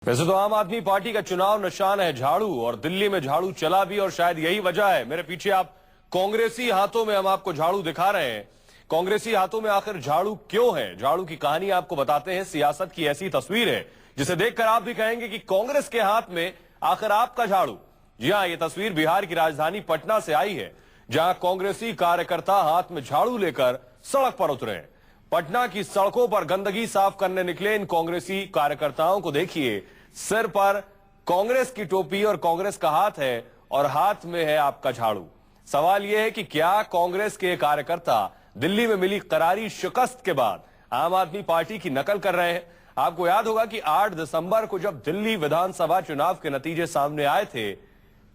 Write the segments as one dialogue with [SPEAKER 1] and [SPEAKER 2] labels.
[SPEAKER 1] वैसे तो आम आदमी पार्टी का चुनाव निशान है झाड़ू, और दिल्ली में झाड़ू चला भी, और शायद यही वजह है। मेरे पीछे आप कांग्रेसी हाथों में हम आपको झाड़ू दिखा रहे हैं। कांग्रेसी हाथों में आखिर झाड़ू क्यों है, झाड़ू की कहानी आपको बताते हैं। सियासत की ऐसी तस्वीर है जिसे देखकर आप भी कहेंगे कि कांग्रेस के हाथ में आखिर आपका झाड़ू। जी हां, ये तस्वीर बिहार की राजधानी पटना से आई है, जहां कांग्रेसी कार्यकर्ता हाथ में झाड़ू लेकर सड़क पर उतरे हैं। पटना की सड़कों पर गंदगी साफ करने निकले इन कांग्रेसी कार्यकर्ताओं को देखिए। सिर पर कांग्रेस की टोपी और कांग्रेस का हाथ है, और हाथ में है आपका झाड़ू। सवाल यह है कि क्या कांग्रेस के कार्यकर्ता दिल्ली में मिली करारी शिकस्त के बाद आम आदमी पार्टी की नकल कर रहे हैं? आपको याद होगा कि 8 दिसंबर को जब दिल्ली विधानसभा चुनाव के नतीजे सामने आए थे,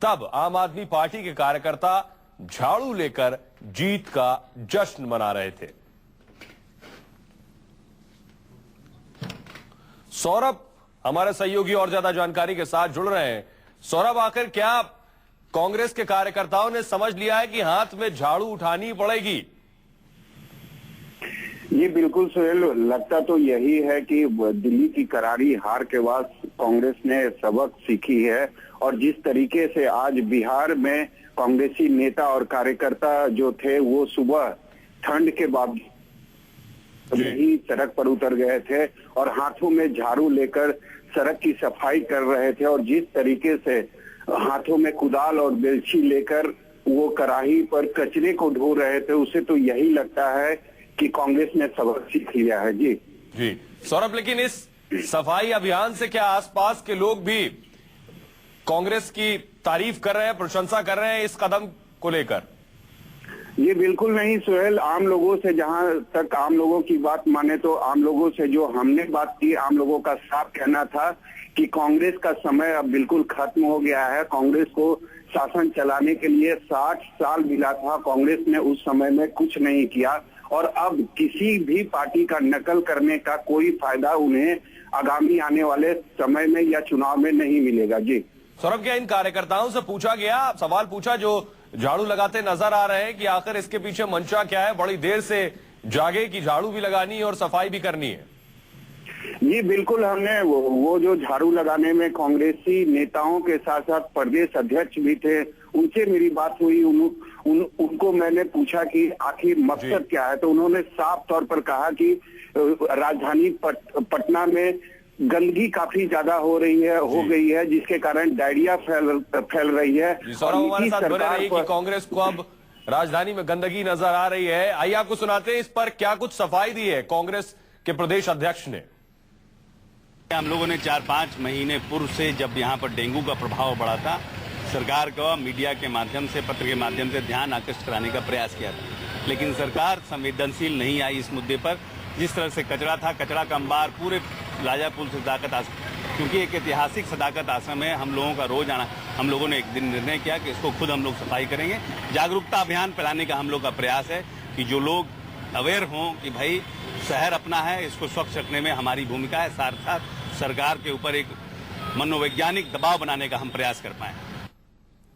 [SPEAKER 1] तब आम आदमी पार्टी के कार्यकर्ता झाड़ू लेकर जीत का जश्न मना रहे थे। सौरभ हमारे सहयोगी और ज्यादा जानकारी के साथ जुड़ रहे हैं। सौरभ, आखिर क्या कांग्रेस के कार्यकर्ताओं ने समझ लिया है कि हाथ में झाड़ू उठानी पड़ेगी?
[SPEAKER 2] ये बिल्कुल सुहेल, लगता तो यही है कि दिल्ली की करारी हार के बाद कांग्रेस ने सबक सीखी है, और जिस तरीके से आज बिहार में कांग्रेसी नेता और कार्यकर्ता जो थे वो सुबह ठंड के बावजूद ही सड़क पर उतर गए थे और हाथों में झाड़ू लेकर सड़क की सफाई कर रहे थे, और जिस तरीके से हाथों में कुदाल और बेलची लेकर वो कराही पर कचरे को ढो रहे थे, उसे तो यही लगता है कि कांग्रेस ने सबक सीख लिया है। जी
[SPEAKER 1] जी सौरभ, लेकिन इस सफाई अभियान से क्या आसपास के लोग भी कांग्रेस की तारीफ कर रहे हैं, प्रशंसा कर रहे हैं इस कदम को लेकर?
[SPEAKER 2] ये बिल्कुल नहीं सुहेल, आम लोगों से, जहां तक आम लोगों की बात माने तो आम लोगों से जो हमने बात की, आम लोगों का साफ कहना था कि कांग्रेस का समय अब बिल्कुल खत्म हो गया है। कांग्रेस को शासन चलाने के लिए 60 साल मिला था, कांग्रेस ने उस समय में कुछ नहीं किया, और अब किसी भी पार्टी का नकल करने का कोई फायदा उन्हें आगामी आने वाले समय में या चुनाव में नहीं मिलेगा। जी
[SPEAKER 1] सौरभ, क्या इन कार्यकर्ताओं से पूछा गया, सवाल पूछा जो झाड़ू लगाते नजर आ रहे हैं, कि आखिर इसके पीछे मंशा क्या है? बड़ी देर से जागे कि झाड़ू भी लगानी है और सफाई भी करनी है।
[SPEAKER 2] जी बिल्कुल, हमने वो जो झाड़ू लगाने में कांग्रेसी नेताओं के साथ साथ प्रदेश अध्यक्ष भी थे, उनसे मेरी बात हुई। उनको मैंने पूछा कि आखिर मकसद क्या है, तो उन्होंने साफ तौर पर कहा कि राजधानी पटना में गंदगी काफी ज्यादा हो गई है, जिसके कारण डायरिया फैल रही है।
[SPEAKER 1] सौरभ, हमारे साथ बने रहिए कि कांग्रेस को अब राजधानी में गंदगी नजर आ रही है। आइए आपको सुनाते हैं इस पर क्या कुछ सफाई दी है कांग्रेस के प्रदेश अध्यक्ष ने।
[SPEAKER 3] हम लोगों ने 4-5 महीने पूर्व से, जब यहाँ पर डेंगू का प्रभाव बढ़ा था, सरकार का मीडिया के माध्यम से, पत्र के माध्यम से ध्यान आकृष्ट कराने का प्रयास किया था, लेकिन सरकार संवेदनशील नहीं आई इस मुद्दे पर। जिस तरह से कचरा था, कचरा का अंबार पूरे राजापुर से सदाकत आश्रम, क्योंकि एक ऐतिहासिक सदाकत आश्रम है, हम लोगों का रोज आना, हम लोगों ने एक दिन निर्णय किया कि इसको खुद हम लोग सफाई करेंगे। जागरूकता अभियान फैलाने का हम लोग का प्रयास है कि जो लोग अवेयर हों कि भाई शहर अपना है, इसको स्वच्छ रखने में हमारी भूमिका है, साथ साथ सरकार के ऊपर एक मनोवैज्ञानिक दबाव बनाने का हम प्रयास कर पाए।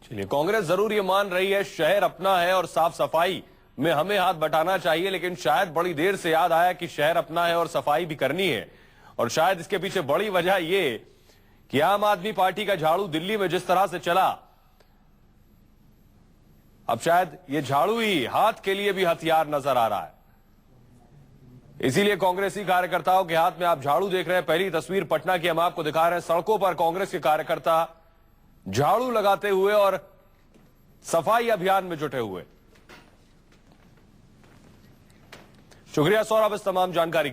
[SPEAKER 1] चलिए, कांग्रेस जरूर ये मान रही है शहर अपना है और साफ सफाई में हमें हाथ बटाना चाहिए, लेकिन शायद बड़ी देर से याद आया कि शहर अपना है और सफाई भी करनी है। और शायद इसके पीछे बड़ी वजह ये कि आम आदमी पार्टी का झाड़ू दिल्ली में जिस तरह से चला, अब शायद ये झाड़ू ही हाथ के लिए भी हथियार नजर आ रहा है। इसीलिए कांग्रेसी कार्यकर्ताओं के हाथ में आप झाड़ू देख रहे हैं। पहली तस्वीर पटना की हम आपको दिखा रहे हैं। सड़कों पर कांग्रेस के कार्यकर्ता झाड़ू लगाते हुए और सफाई अभियान में जुटे हुए। शुक्रिया सौरभ इस तमाम जानकारी के लिए।